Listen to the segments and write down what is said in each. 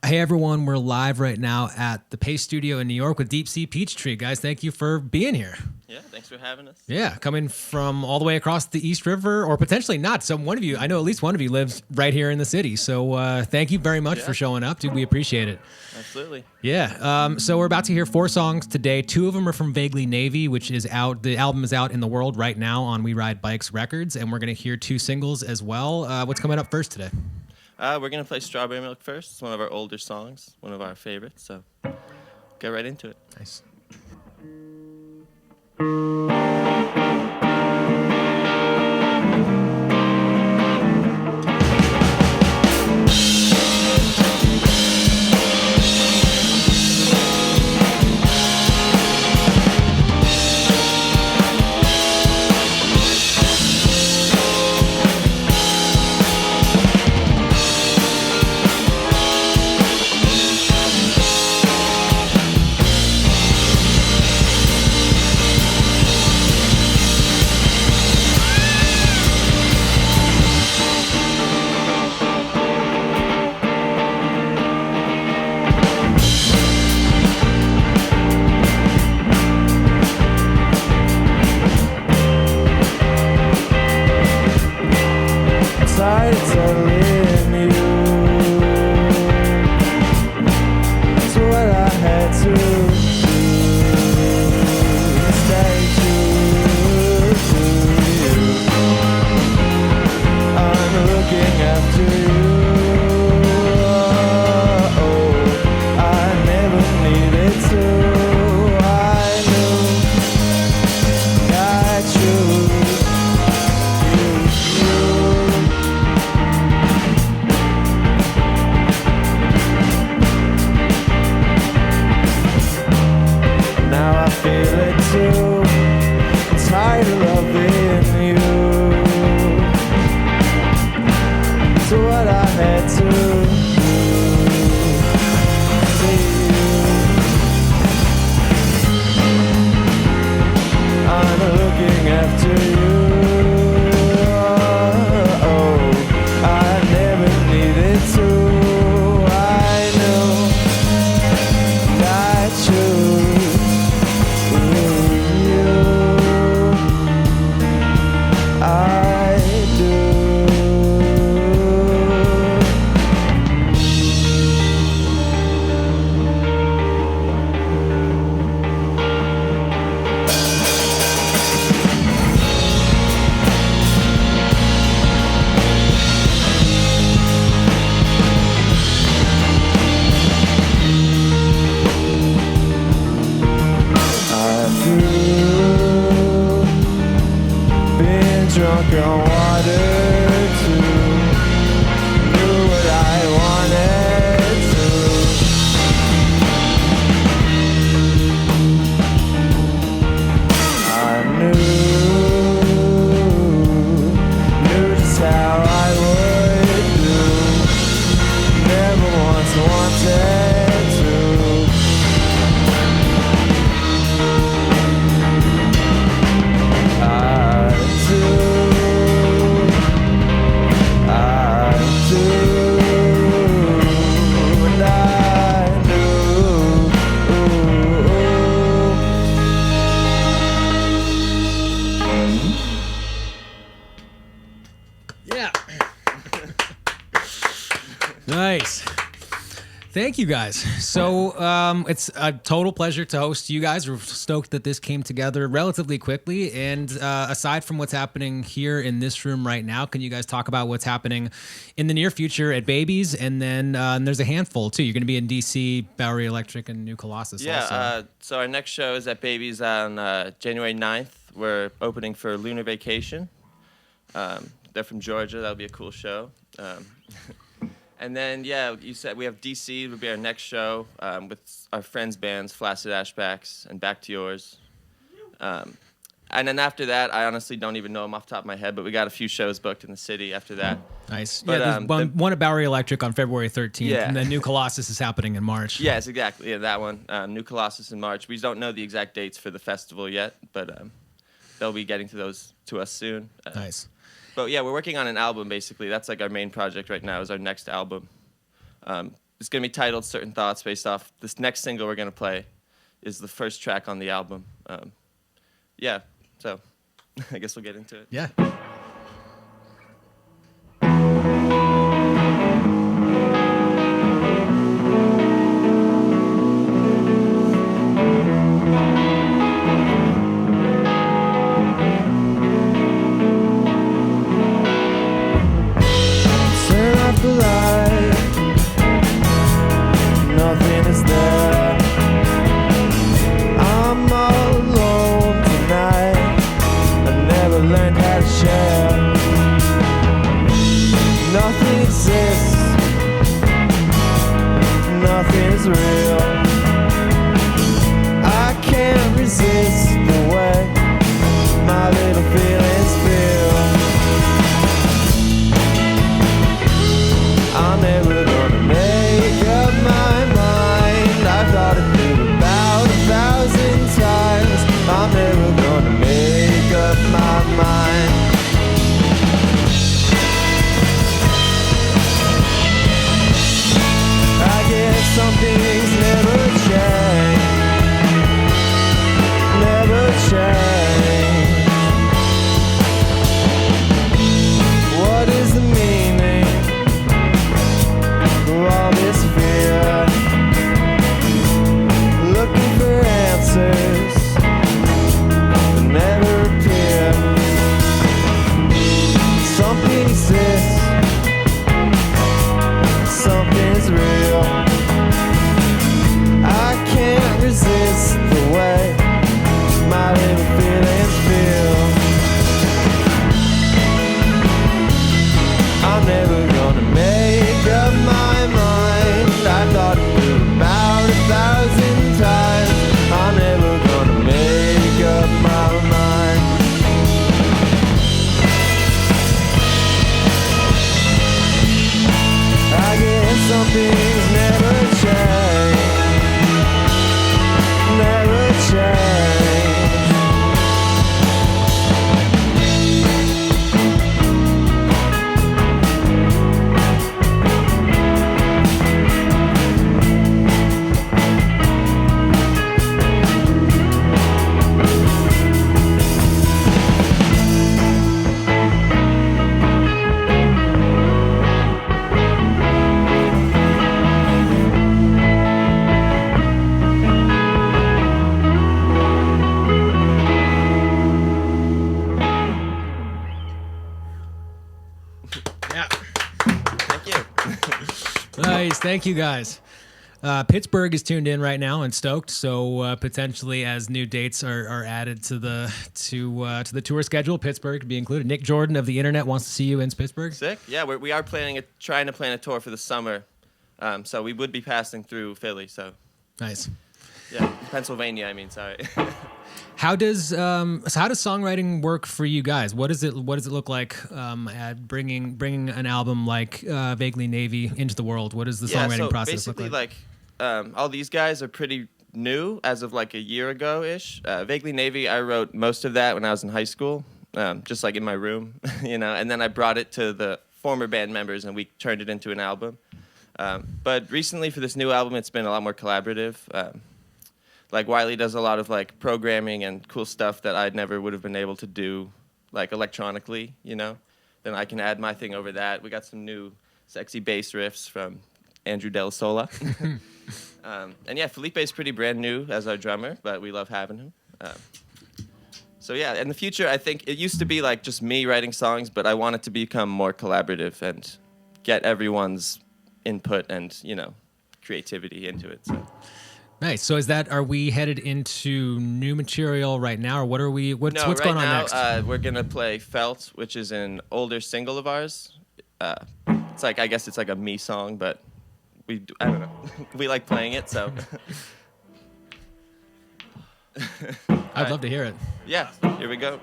Hey everyone, we're live right now at the Paste Studio in New York with Deep Sea Peachtree. Guys, thank you for being here. Yeah, thanks for having us. Yeah, coming from all the way across the East River, or potentially not. So one of you, I know at least one of you lives right here in the city. So thank you very much for showing up, dude. We appreciate it. Absolutely. Yeah. So we're about to hear 4 songs today. 2 of them are from Vaguely Navy, which is out. The album is out in the world right now on We Ride Bikes Records, and we're going to hear 2 singles as well. What's coming up first today? We're going to play Strawberry Milk first. It's one of our older songs, one of our favorites. So get right into it. Nice. Nice. Thank you guys. So it's a total pleasure to host you guys. We're stoked that this came together relatively quickly. And aside from what's happening here in this room right now, can you guys talk about what's happening in the near future at Babies? And then there's a handful, too. You're going to be in D.C., Bowery Electric, and New Colossus also. So our next show is at Babies on January 9th. We're opening for Lunar Vacation. They're from Georgia. That'll be a cool show. And then, you said we have DC will be our next show with our friends' bands, Flaccid Ashbacks and Back to Yours. And then after that, I honestly don't even know them off the top of my head, but we got a few shows booked in the city after that. Nice. But, one at Bowery Electric on February 13th, and then New Colossus is happening in March. Yes, exactly. Yeah, that one. New Colossus in March. We don't know the exact dates for the festival yet, but they'll be getting to those to us soon. Nice. But yeah, we're working on an album basically. That's like our main project right now is our next album. it's gonna be titled "Certain Thoughts," based off this next single we're gonna play. Is the first track on the album. Yeah, so I guess we'll get into it. Yeah. Turn off the light, nothing is there. I'm all alone tonight. I never learned how to share. Nothing exists, nothing is real. I can't resist the way my little feelings feel. I'm never gonna make up my mind. I've thought it through about 1,000 times. I'm never gonna make up my mind. I guess some things never change. Never change. What is the meaning of all this fear? Looking for answers that never appear. Something exists, something's real. I can't resist the way my little feelings feel. I'm never gonna make up my mind. I thought it through about 1,000 times. I'm never gonna make up my mind. I guess some things never change. Never change. Yeah. Thank you. Nice. Thank you, guys. Pittsburgh is tuned in right now and stoked. So potentially, as new dates are added to the tour schedule, Pittsburgh could be included. Nick Jordan of the Internet wants to see you in Pittsburgh. Sick. Yeah, we are trying to plan a tour for the summer. So we would be passing through Philly. So Nice. yeah, Pennsylvania. I mean, sorry. How does songwriting work for you guys? What does it look like at bringing an album like Vaguely Navy into the world? What does the songwriting process look basically, like? all these guys are pretty new as of like a year ago ish. Vaguely Navy, I wrote most of that when I was in high school, just like in my room, and then I brought it to the former band members and we turned it into an album. But recently for this new album, it's been a lot more collaborative. Like Wiley does a lot of like programming and cool stuff that I never would have been able to do like electronically, Then I can add my thing over that. We got some new sexy bass riffs from Andrew Della Sola. And yeah, Felipe's pretty brand new as our drummer, but we love having him. So yeah, in the future, I think it used to be like just me writing songs, but I want it to become more collaborative and get everyone's input and, creativity into it. So. Nice. So are we headed into new material right now, or what's going on next? We're gonna play Felt, which is an older single of ours. It's like, I guess it's like a me song, but I don't know. We like playing it, so. I'd love to hear it. Yeah, here we go.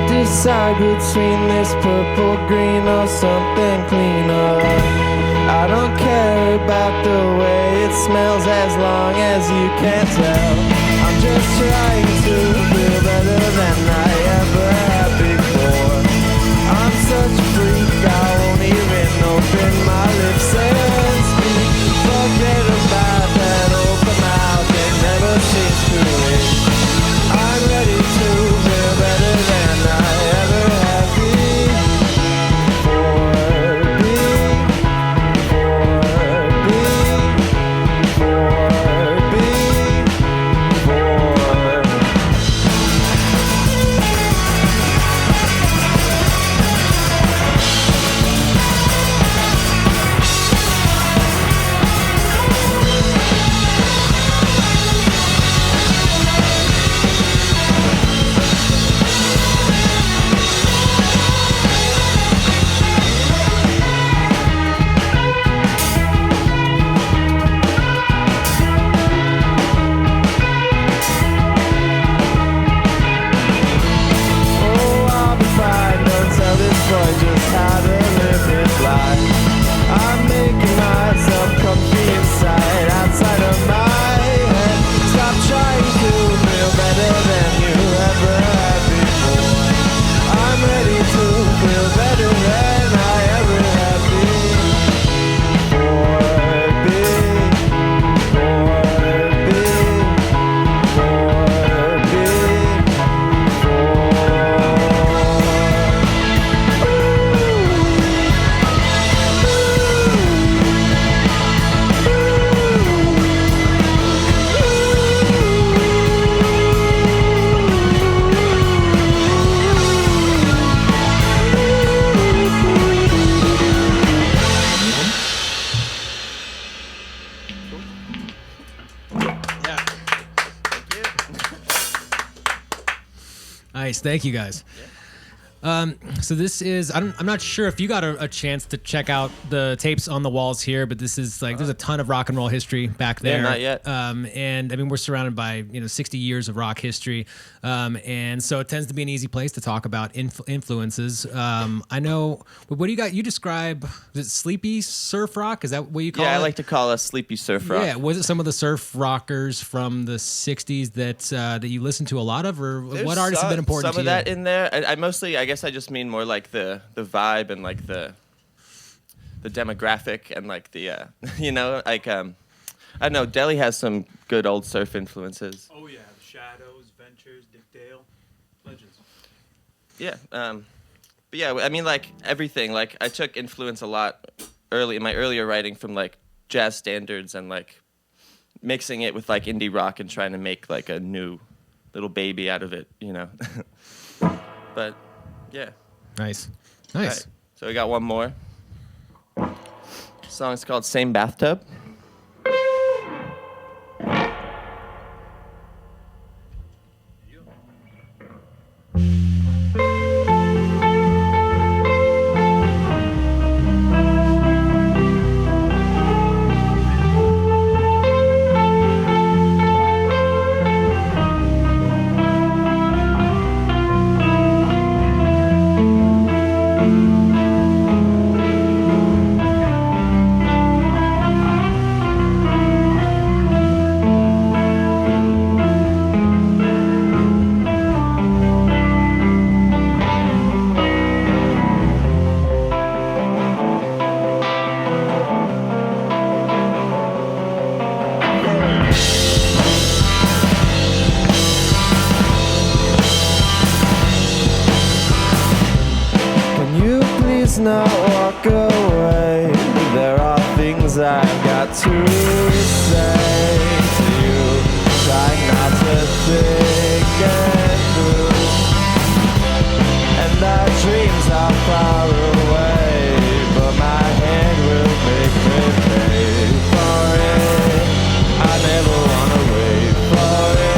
Decide between this purple green or something cleaner. I don't care about the way it smells as long as you can tell. I'm just trying to feel better than I ever Nice. Thank you guys. So this is, I'm not sure if you got a chance to check out the tapes on the walls here, but this is like, there's a ton of rock and roll history back there. Yeah, not yet. And I mean, we're surrounded by, 60 years of rock history. And so it tends to be an easy place to talk about influences. I know, what do you got? You describe, is it sleepy surf rock? Is that what you call it? Yeah, I like to call us sleepy surf rock. Yeah, was it some of the surf rockers from the 60s that you listen to a lot of, or what artists have been important to you? Some of that in there. I mostly, I guess I just mean more like the vibe and like the demographic and like the like I don't know, Delhi has some good old surf influences. Oh yeah, the Shadows, Ventures, Dick Dale, legends. Yeah, but yeah, I mean like everything. Like I took influence a lot early in my earlier writing from like jazz standards and like mixing it with like indie rock and trying to make like a new little baby out of it, But yeah. Nice. All right, so we got one more. The song is called Same Bathtub. Not walk away. There are things I've got to say to you. Trying not to think it through. And our dreams are far away, but my hand will make me pay for it. I never wanna wait for it.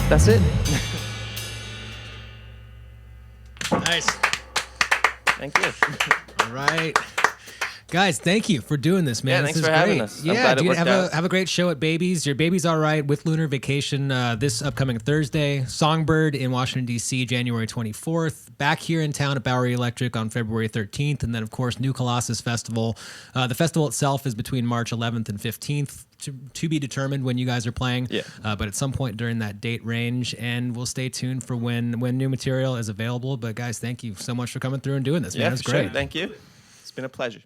That's it. Nice. Thank you. All right. Guys, thank you for doing this, man. Yeah, this thanks is for great. having us. I'm Yeah, glad it dude, worked out. have a great show at Babies. Your Baby's All Right with Lunar Vacation this upcoming Thursday. Songbird in Washington, D.C., January 24th. Back here in town at Bowery Electric on February 13th. And then, of course, New Colossus Festival. The festival itself is between March 11th and 15th. To be determined when you guys are playing, but at some point during that date range, and we'll stay tuned for when new material is available. But guys, thank you so much for coming through and doing this, man. It's great. Sure. Thank you. It's been a pleasure.